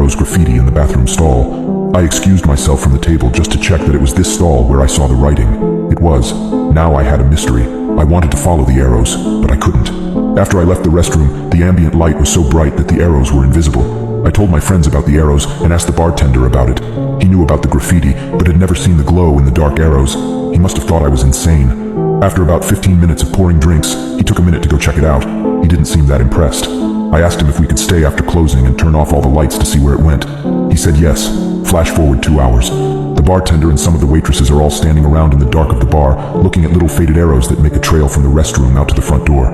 arrows graffiti in the bathroom stall. I excused myself from the table just to check that it was this stall where I saw the writing. It was. Now I had a mystery. I wanted to follow the arrows, but I couldn't. After I left the restroom, the ambient light was so bright that the arrows were invisible. I told my friends about the arrows and asked the bartender about it. He knew about the graffiti, but had never seen the glow in the dark arrows. He must have thought I was insane. After about 15 minutes of pouring drinks, he took a minute to go check it out. He didn't seem that impressed. I asked him if we could stay after closing and turn off all the lights to see where it went. He said yes. Flash forward 2 hours. The bartender and some of the waitresses are all standing around in the dark of the bar, looking at little faded arrows that make a trail from the restroom out to the front door.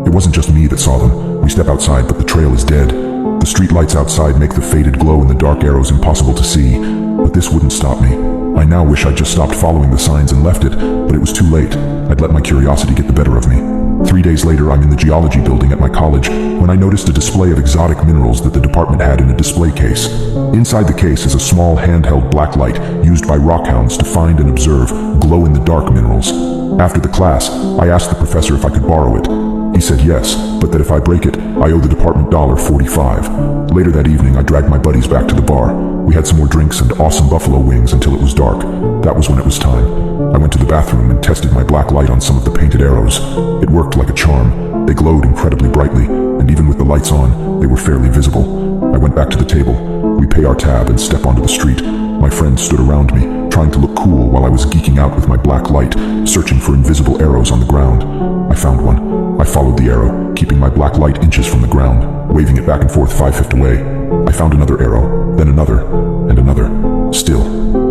It wasn't just me that saw them. We step outside, but the trail is dead. The street lights outside make the faded glow in the dark arrows impossible to see, but this wouldn't stop me. I now wish I'd just stopped following the signs and left it, but it was too late. I'd let my curiosity get the better of me. 3 days later, I'm in the geology building at my college when I noticed a display of exotic minerals that the department had in a display case. Inside the case is a small handheld black light used by rockhounds to find and observe glow-in-the-dark minerals. After the class, I asked the professor if I could borrow it. He said yes, but that if I break it, I owe the department $45. Later that evening, I dragged my buddies back to the bar. We had some more drinks and awesome buffalo wings until it was dark. That was when it was time. I went to the bathroom and tested my black light on some of the painted arrows. It worked like a charm. They glowed incredibly brightly, and even with the lights on, they were fairly visible. I went back to the table. We pay our tab and step onto the street. My friends stood around me, trying to look cool while I was geeking out with my black light, searching for invisible arrows on the ground. I found one. I followed the arrow, keeping my black light inches from the ground, waving it back and forth 5 feet away. I found another arrow, then another, and another. Still,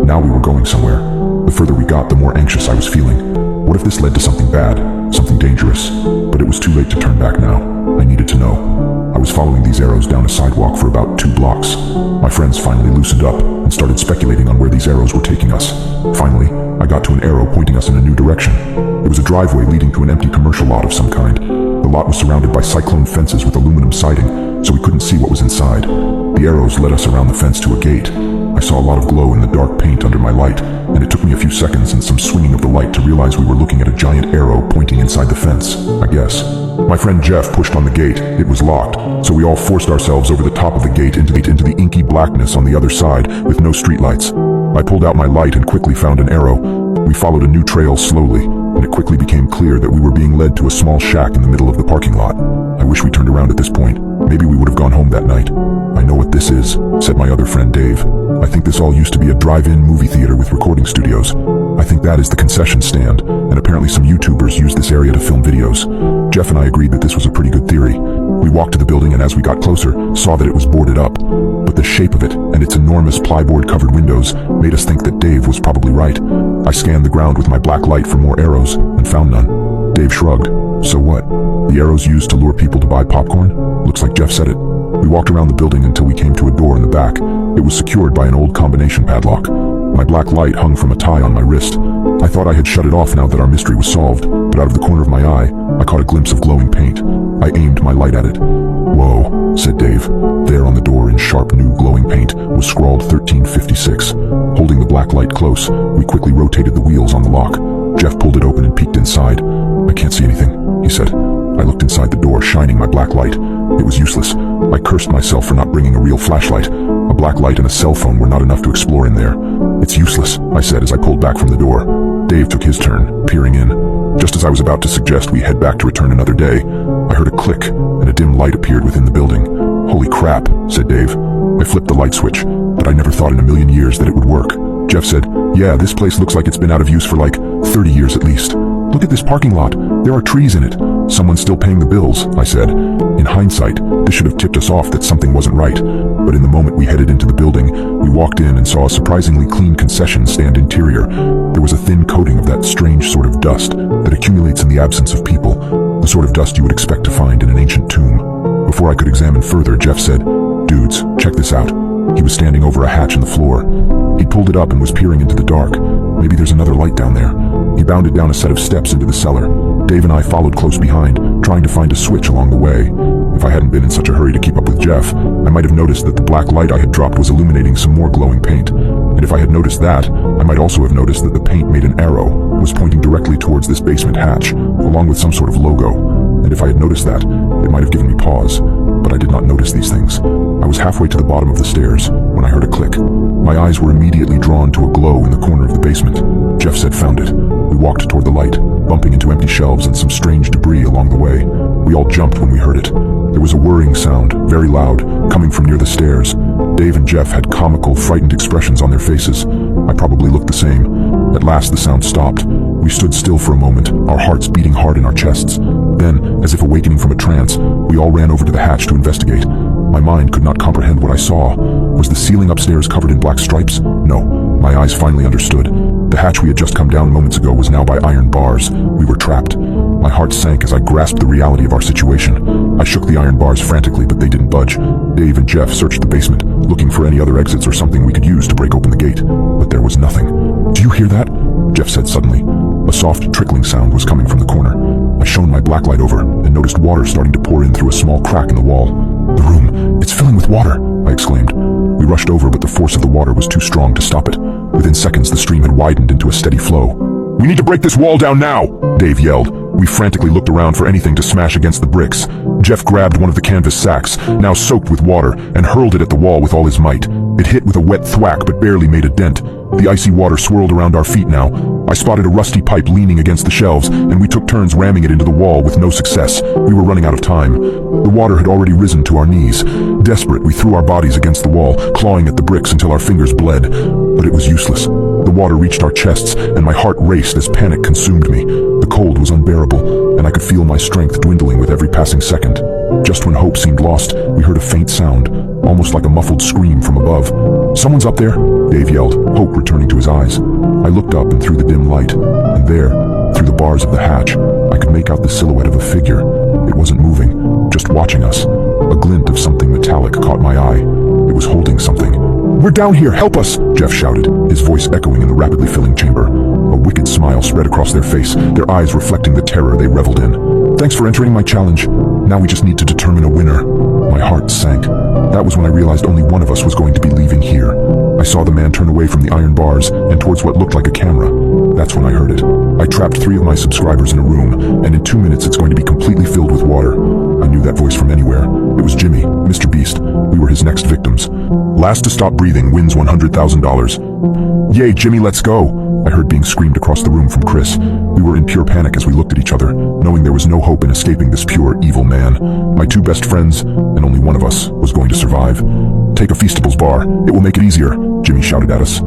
now we were going somewhere. The further we got, the more anxious I was feeling. What if this led to something bad, something dangerous? But it was too late to turn back now. I needed to know. I was following these arrows down a sidewalk for about 2 blocks. My friends finally loosened up and started speculating on where these arrows were taking us. Finally, I got to an arrow pointing us in a new direction. It was a driveway leading to an empty commercial lot of some kind. The lot was surrounded by cyclone fences with aluminum siding, so we couldn't see what was inside. The arrows led us around the fence to a gate. I saw a lot of glow in the dark paint under my light, and it took me a few seconds and some swinging of the light to realize we were looking at a giant arrow pointing inside the fence, I guess. My friend Jeff pushed on the gate. It was locked, so we all forced ourselves over the top of the gate into the inky blackness on the other side with no streetlights. I pulled out my light and quickly found an arrow. We followed a new trail slowly, and it quickly became clear that we were being led to a small shack in the middle of the parking lot. I wish we turned around at this point. Maybe we would have gone home that night. I know what this is, said my other friend Dave. I think this all used to be a drive-in movie theater with recording studios. I think that is the concession stand, and apparently some YouTubers use this area to film videos. Jeff and I agreed that this was a pretty good theory. We walked to the building and as we got closer, saw that it was boarded up. But the shape of it and its enormous plyboard-covered windows made us think that Dave was probably right. I scanned the ground with my black light for more arrows and found none. Dave shrugged. So what? The arrows used to lure people to buy popcorn? Looks like Jeff said it. We walked around the building until we came to a door in the back. It was secured by an old combination padlock. My black light hung from a tie on my wrist. I thought I had shut it off now that our mystery was solved, but out of the corner of my eye, I caught a glimpse of glowing paint. I aimed my light at it. Whoa, said Dave. There on the door in sharp new glowing paint was scrawled 1356. Holding the black light close, we quickly rotated the wheels on the lock. Jeff pulled it open and peeked inside. I can't see anything, he said. I looked inside the door, shining my black light. It was useless. I cursed myself for not bringing a real flashlight. A black light and a cell phone were not enough to explore in there. It's useless, I said as I pulled back from the door. Dave took his turn, peering in. Just as I was about to suggest we head back to return another day, I heard a click, and a dim light appeared within the building. Holy crap, said Dave. I flipped the light switch, but I never thought in a million years that it would work. Jeff said, yeah, this place looks like it's been out of use for like 30 years at least. Look at this parking lot. There are trees in it. Someone's still paying the bills, I said. In hindsight, this should have tipped us off that something wasn't right. But in the moment we headed into the building, we walked in and saw a surprisingly clean concession stand interior. There was a thin coating of that strange sort of dust that accumulates in the absence of people, the sort of dust you would expect to find in an ancient tomb. Before I could examine further, Jeff said, dudes, check this out. He was standing over a hatch in the floor. He'd pulled it up and was peering into the dark. Maybe there's another light down there. He bounded down a set of steps into the cellar. Dave and I followed close behind, trying to find a switch along the way. If I hadn't been in such a hurry to keep up with Jeff, I might have noticed that the black light I had dropped was illuminating some more glowing paint. And if I had noticed that, I might also have noticed that the paint made an arrow, was pointing directly towards this basement hatch, along with some sort of logo. And if I had noticed that, it might have given me pause. But I did not notice these things. I was halfway to the bottom of the stairs when I heard a click. My eyes were immediately drawn to a glow in the corner of the basement. Jeff said, "Found it." We walked toward the light, bumping into empty shelves and some strange debris along the way. We all jumped when we heard it. There was a whirring sound, very loud, coming from near the stairs. Dave and Jeff had comical, frightened expressions on their faces. I probably looked the same. At last the sound stopped. We stood still for a moment, our hearts beating hard in our chests. Then, as if awakening from a trance, we all ran over to the hatch to investigate. My mind could not comprehend what I saw. Was the ceiling upstairs covered in black stripes? No. My eyes finally understood. The hatch we had just come down moments ago was now by iron bars. We were trapped. My heart sank as I grasped the reality of our situation. I shook the iron bars frantically, but they didn't budge. Dave and Jeff searched the basement, looking for any other exits or something we could use to break open the gate. But there was nothing. "Do you hear that?" Jeff said suddenly. A soft trickling sound was coming from the corner. I shone my blacklight over and noticed water starting to pour in through a small crack in the wall. "The room, it's filling with water," I exclaimed. We rushed over, but the force of the water was too strong to stop it. Within seconds, the stream had widened into a steady flow. "We need to break this wall down now!" Dave yelled. We frantically looked around for anything to smash against the bricks. Jeff grabbed one of the canvas sacks, now soaked with water, and hurled it at the wall with all his might. It hit with a wet thwack but barely made a dent. The icy water swirled around our feet now. I spotted a rusty pipe leaning against the shelves, and we took turns ramming it into the wall with no success. We were running out of time. The water had already risen to our knees. Desperate, we threw our bodies against the wall, clawing at the bricks until our fingers bled. But it was useless. The water reached our chests, and my heart raced as panic consumed me. The cold was unbearable, and I could feel my strength dwindling with every passing second. Just when hope seemed lost, we heard a faint sound, almost like a muffled scream from above. "Someone's up there," Dave yelled, hope returning to his eyes. I looked up and through the dim light, and there, through the bars of the hatch, I could make out the silhouette of a figure. It wasn't moving, just watching us. A glint of something metallic caught my eye. It was holding something. "We're down here, help us!" Jeff shouted, his voice echoing in the rapidly filling chamber. A wicked smile spread across their face, their eyes reflecting the terror they reveled in. "Thanks for entering my challenge. Now we just need to determine a winner." My heart sank. That was when I realized only one of us was going to be leaving here. I saw the man turn away from the iron bars and towards what looked like a camera. That's when I heard it. I trapped 3 of my subscribers in a room, and in 2 minutes it's going to be completely filled with water. I knew that voice from anywhere. It was Jimmy, Mr. Beast. We were his next victims. "Last to stop breathing wins $100,000. "Yay, Jimmy, let's go!" I heard being screamed across the room from Chris. We were in pure panic as we looked at each other, knowing there was no hope in escaping this pure, evil man. My 2 best friends, and only one of us, was going to survive. "Take a Feastables bar. It will make it easier," Jimmy shouted at us.